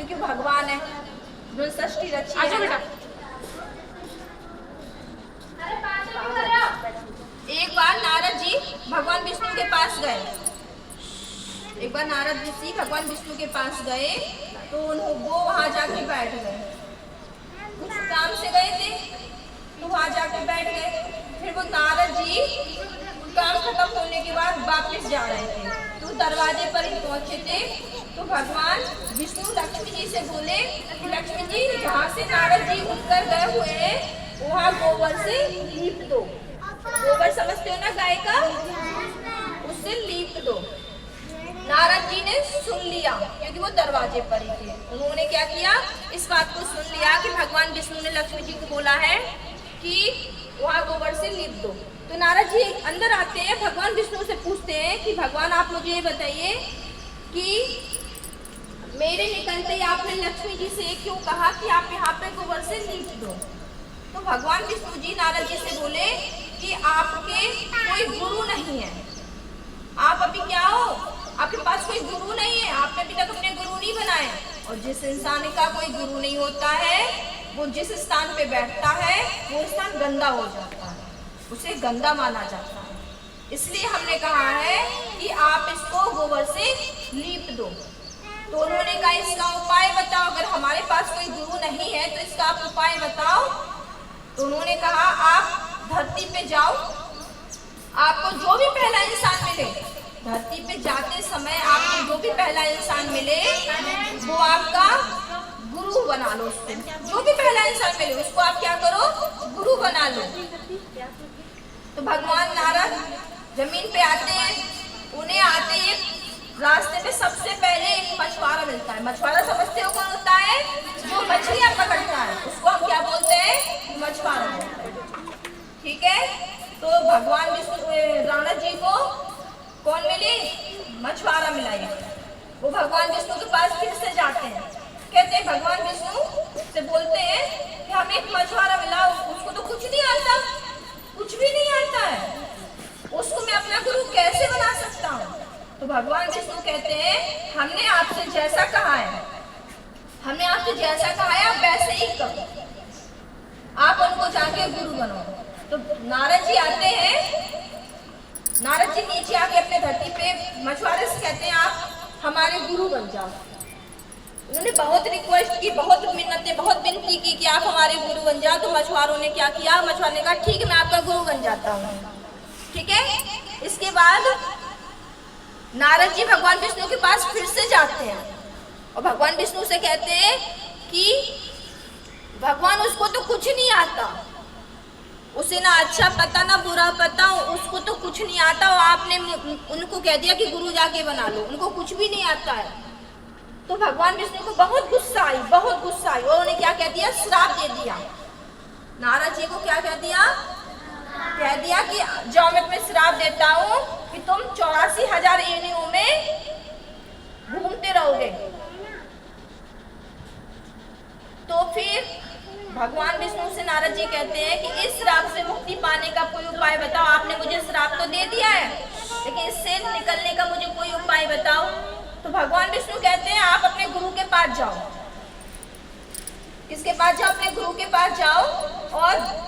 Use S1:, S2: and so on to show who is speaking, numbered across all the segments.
S1: क्योंकि भगवान है, जो सृष्टि रची है।
S2: बेटा
S1: एक बार नारद जी भगवान विष्णु के पास गए। एक बार नारद ऋषि भगवान विष्णु के पास गए तो वो वहां जाके बैठ गए। कुछ काम से गए थे तो वहां जाके बैठ गए। फिर वो नारद जी काम खत्म होने के बाद वापस जा रहे थे तो दरवाजे पर ही पहुंचे थे तो भगवान विष्णु लक्ष्मी जी से बोले कि लक्ष्मी जी, जहाँ से नारद जी उठकर गए हुए हैं वहाँ गोबर से लीप दो। गोबर समझते हो ना, गाय का, उससे लीप दो। नारद जी ने सुन लिया क्योंकि वो दरवाजे पर ही थे। उन्होंने क्या किया, इस बात को सुन लिया कि भगवान विष्णु ने लक्ष्मी जी को बोला है कि वहाँ गोबर से लीप दो। तो नारद जी अंदर आते हैं, भगवान विष्णु से पूछते हैं कि भगवान आप मुझे ये बताइए कि मेरे निकलते ही आपने लक्ष्मी जी से क्यों कहा कि आप यहाँ पे गोबर से लीप दो। तो भगवान विष्णु जी नारद जी से बोले कि आपके कोई गुरु नहीं है, आप अभी क्या हो, आपके पास कोई गुरु नहीं है, आपने अभी तक अपने गुरु नहीं बनाए। और जिस इंसान का कोई गुरु नहीं होता है वो जिस स्थान पे बैठता है वो स्थान गंदा हो जाता है, उसे गंदा माना जाता है। इसलिए हमने कहा है कि आप इसको गोबर से लीप दो। तो उन्होंने कहा इसका उपाय बताओ, अगर हमारे पास कोई गुरु नहीं है तो इसका आप उपाय बताओ। तो उन्होंने कहा आप धरती पे जाओ, आपको जो भी पहला इंसान मिले, धरती पे जाते समय आपको जो भी पहला इंसान मिले वो आपका गुरु बना लो। उसको जो भी पहला इंसान मिले उसको आप क्या करो, गुरु बना लो। तो भगवान नारद जमीन पे आते हैं, उन्हें आते ही रास्ते में सबसे पहले एक मछुआरा मिलता है। मछुआरा समझते हो कौन होता है, जो मछलियां पकड़ता है, उसको हम क्या बोलते हैं, मछुआरा बोलते हैं। ठीक है, तो भगवान विष्णु नारद जी को कौन मिली, मछुआरा मिला। वो भगवान विष्णु के पास फिर से जाते हैं, कहते हैं भगवान विष्णु से बोलते हैं कि हमें एक मछुआरा मिला, उसको तो कुछ नहीं आता, कुछ भी नहीं आता है, उसको मैं अपना गुरु कैसे बना सकता हूँ। तो भगवान विष्णु कहते हैं हमने आपसे जैसा कहा है, हमने आपसे जैसा कहा है आप वैसे ही करो, आप उनको जाके गुरु बनो। तो नारद जी आते हैं, नारद जी नीचे आके अपने धरती पे मछुआरे से कहते हैं आप हमारे गुरु बन जाओ। उन्होंने बहुत रिक्वेस्ट की, बहुत मिन्नतें, बहुत विनती की कि आप हमारे गुरु बन जाओ। तो मछुआरों ने क्या किया, मछुआरे ने कहा ठीक है मैं आपका गुरु बन जाता हूँ। ठीक है, इसके बाद नारद जी भगवान विष्णु के पास फिर से जाते हैं और भगवान विष्णु से कहते हैं कि भगवान उसको तो कुछ नहीं आता, उसे ना अच्छा पता ना बुरा पता, उसको तो कुछ नहीं आता और आपने उनको कह दिया कि गुरु जाके बना लो, उनको कुछ भी नहीं आता है। तो भगवान विष्णु को बहुत गुस्सा आई, बहुत गुस्सा आई और उन्होंने क्या कह दिया, श्राप दे दिया। नारद जी को क्या कह दिया, कह दिया कि जाओ मैं तुम्हें श्राप देता हूँ कि तुम 84,000 योनियों में घूमते रहोगे। तो फिर भगवान विष्णु से नारद जी कहते हैं कि इस श्राप से मुक्ति पाने का कोई उपाय बताओ। आपने मुझे श्राप तो दे दिया है लेकिन इससे निकलने का मुझे कोई उपाय बताओ। तो भगवान विष्णु कहते हैं आप अपने गुरु के पास जाओ। किसके पास जाओ, अपने गुरु के पास जाओ। और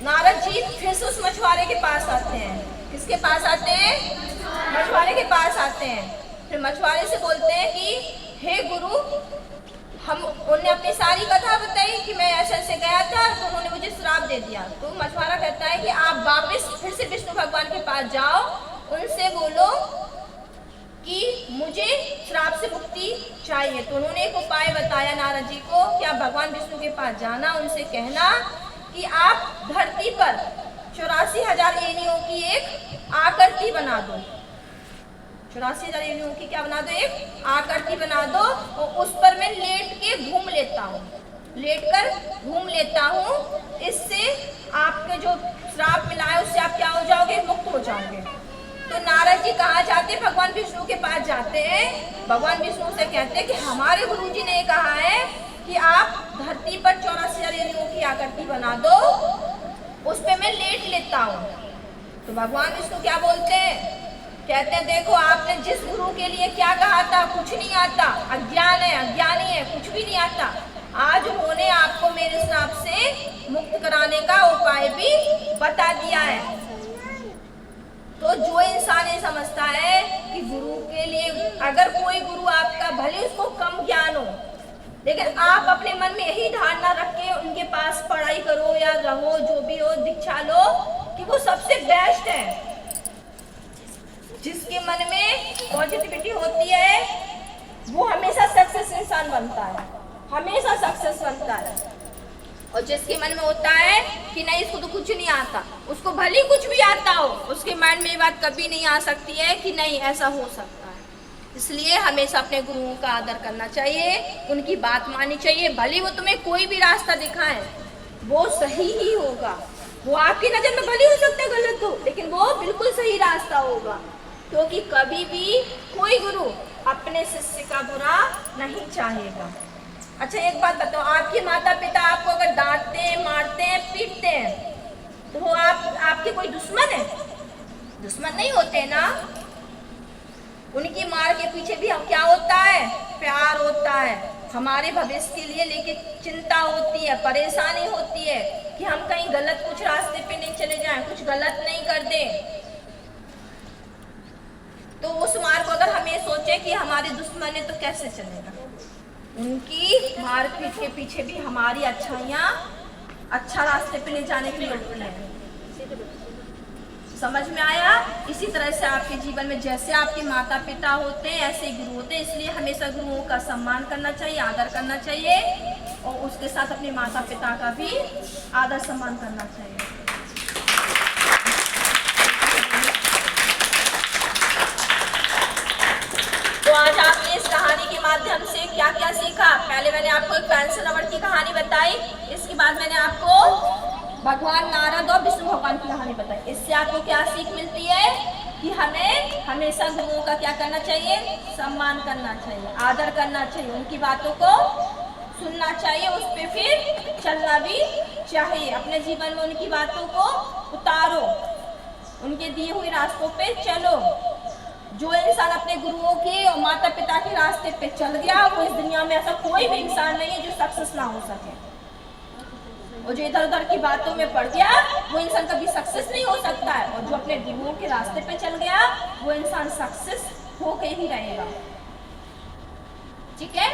S1: नारद जी फिर से उस मछुआरे के पास आते हैं। किसके पास आते हैं, मछुआरे के पास आते हैं। फिर मछुआरे से बोलते हैं कि हे गुरु, हम उन्हें अपनी सारी कथा बताई कि मैं ऐसे ऐसे गया था तो उन्होंने मुझे श्राप दे दिया। तो मछुआरा कहता है कि आप वापस फिर से विष्णु भगवान के पास जाओ, उनसे बोलो कि मुझे श्राप से मुक्ति चाहिए। तो उन्होंने एक उपाय बताया नारद जी को कि आप भगवान विष्णु के पास जाना, उनसे कहना कि आप धरती पर 84,000 योनियों की एक आकृति बना दो। 84,000 योनियों की क्या बना दो, एक आकृति बना दो और उस पर मैं लेट के घूम लेता हूँ, लेट कर घूम लेता हूँ। इससे आपके जो श्राप मिला है उससे आप क्या हो जाओगे, मुक्त हो जाओगे। तो नारद जी कहाँ जाते हैं, भगवान विष्णु के पास जाते हैं। भगवान विष्णु से कहते हैं कि हमारे गुरुजी ने कहा है कि आप धरती पर 84,000 योनियों की आकृति बना दो, उस पे मैं लेट लेता हूँ। तो भगवान विष्णु क्या बोलते हैं, कहते हैं देखो आपने जिस गुरु के लिए क्या कहा था, कुछ नहीं आता, अज्ञान है, अज्ञानी है, कुछ भी भी नहीं आता। आज उन्होंने आपको मेरे श्राप से मुक्त कराने का उपाय भी बता दिया है। तो जो इंसान ये समझता है कि गुरु के लिए, अगर कोई गुरु आपका, भले उसको कम ज्ञान हो, लेकिन आप अपने मन में यही धारणा रख के उनके पास पढ़ाई करो या रहो, जो भी हो, दीक्षा लो कि वो सबसे बेस्ट है। जिसके मन में पॉजिटिविटी होती है वो हमेशा सक्सेस इंसान बनता है, हमेशा सक्सेस बनता है। और जिसके मन में होता है कि नहीं इसको तो कुछ नहीं आता, उसको भले कुछ भी आता हो, उसके माइंड में ये बात कभी नहीं आ सकती है कि नहीं ऐसा हो सकता है। इसलिए हमेशा अपने गुरुओं का आदर करना चाहिए, उनकी बात माननी चाहिए। भले वो तुम्हें कोई भी रास्ता दिखाएं, वो सही ही होगा। वो आपकी नज़र में भले हो सकता है गलत हो, लेकिन वो बिल्कुल सही रास्ता होगा। क्योंकि कभी भी कोई गुरु अपने शिष्य का बुरा नहीं चाहेगा। अच्छा एक बात बताओ, आपके माता पिता आपको अगर डांटते हैं, मारते हैं, पीटते हैं, तो वो आपके कोई दुश्मन है? दुश्मन नहीं होते ना। उनकी मार के पीछे भी क्या होता है? प्यार होता है, हमारे भविष्य के लिए लेकिन चिंता होती है, परेशानी होती है कि हम कहीं गलत कुछ रास्ते पे नहीं चले जाएं, कुछ गलत नहीं कर दें। तो उस मार को अगर हमें सोचे कि हमारे दुश्मन है तो कैसे चलेगा? उनकी मारपीट के पीछे भी हमारी अच्छाइयाँ, अच्छा रास्ते पे ले जाने के लिए होती है। समझ में आया? इसी तरह से आपके जीवन में जैसे आपके माता पिता होते हैं ऐसे गुरु होते हैं। इसलिए हमेशा गुरुओं का सम्मान करना चाहिए, आदर करना चाहिए, और उसके साथ अपने माता पिता का भी आदर सम्मान करना चाहिए। तो आज आपने इस कहानी के माध्यम से क्या क्या सीखा? पहले मैंने आपको एक पेंसिल रबड़ की कहानी बताई, इसके बाद मैंने आपको भगवान नारद और विष्णु भगवान की कहानी बताई। इससे आपको क्या सीख मिलती है कि हमें हमेशा गुरुओं का क्या करना चाहिए? सम्मान करना चाहिए, आदर करना चाहिए, उनकी बातों को सुनना चाहिए, उस पर फिर चलना भी चाहिए। अपने जीवन में उनकी बातों को उतारो, उनके दिए हुए रास्तों पे चलो। जो इंसान अपने गुरुओं के और माता पिता के रास्ते पे चल गया, वो इस दुनिया में ऐसा कोई भी इंसान नहीं है जो सक्सेस ना हो सके। और जो इधर उधर की बातों में पड़ गया, वो इंसान कभी सक्सेस नहीं हो सकता है। और जो अपने गुरुओं के रास्ते पे चल गया, वो इंसान सक्सेस होके ही रहेगा। ठीक है,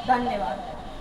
S1: धन्यवाद।